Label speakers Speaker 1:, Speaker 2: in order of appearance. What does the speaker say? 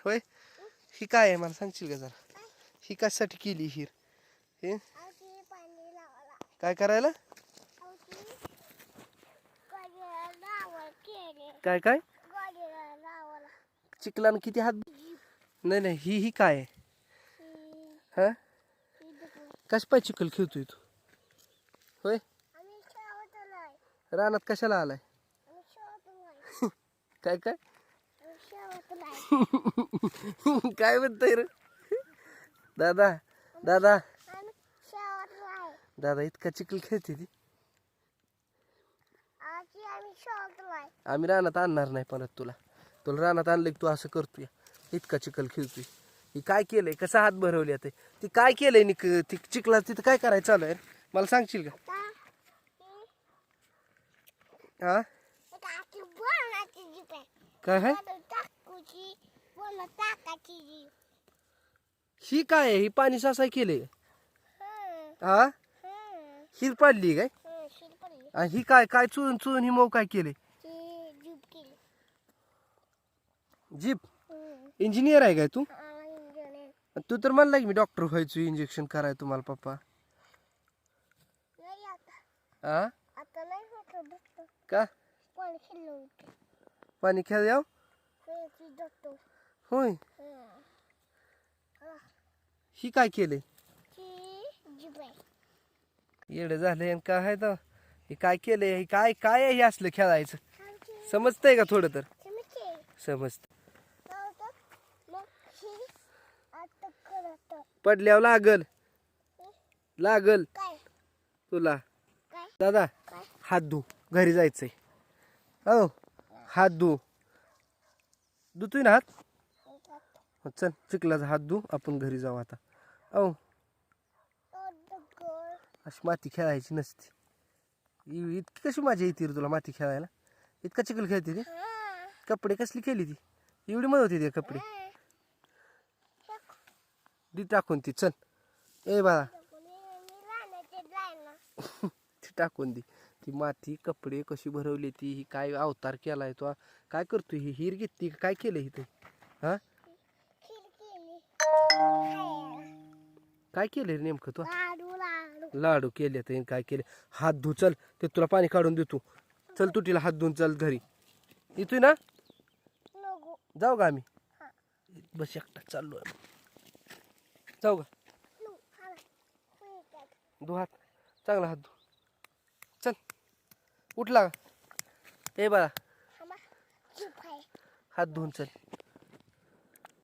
Speaker 1: होय ही काय आहे मला सांगशील का जरा ही कशासाठी केली हिर हे काय करायला काय काय चिखलानं किती हात नाही नाही ही काय आहे हा कश पाय चिखल खेळतोय तू होय रानात कशाला आलाय काय काय काय म्हणतोय रे दादा दादा दादा इतका चिखल खेळते ती आम्ही रानात आणणार नाही परत तुला तुला रानात आणलं की तू असं करतोय इतका चिखल खेळतोय ही काय केलंय कसा हात भरवले आता ती काय केलंय निक ती चिखला तिथं काय करायचं चालू आहे मला सांगशील का हा काय आहे ही काय आहे ही पाणी सासाय केलंय हा हिर पाडली काय आणि ही काय काय चुळून चुळून ही मऊ काय केले जीप इंजिनियर आहे काय तू तू तर म्हणला की मी डॉक्टर व्हायचो इंजेक्शन कराय तुम्हाला पप्पा हा का पाणी खेळ याव होय ही काय केलंय येड झालंय आणि काय आहे तर हे काय केलंय हे काय काय आहे हे असलं खेळायचं समजतंय का थोडं तर समजत पडल्यावर लागल लागल तुला दादा हात धु घरी जायचंय हो हात धु धुतोय ना हात चल चिखलाचा हात धु आपण घरी जाऊ आता औ अशी माती खेळायची नसती इतकी कशी मजा येते रे तुला माती खेळायला इतका चिखल खेळते ती कपडे कसली केली ती एवढी मजा होती ते कपडे दी टाकून ती चल ए बाळा ती टाकून दी ती माती कपडे कशी भरवली ती ही काय अवतार केलाय तो काय करतोय ही हिर घेतली काय केलंय इथे हा काय केलंय नेमकं तो लाडू केले तर काय केले हात धु चल ते तुला पाणी काढून देतो चल तू तिला हात धुवून चल घरी येतोय ना जाऊ का आम्ही बस एकटा चाललो जाऊ का धु हात चांगला हात धु चल उठला का ए बाळा हात धुवून चल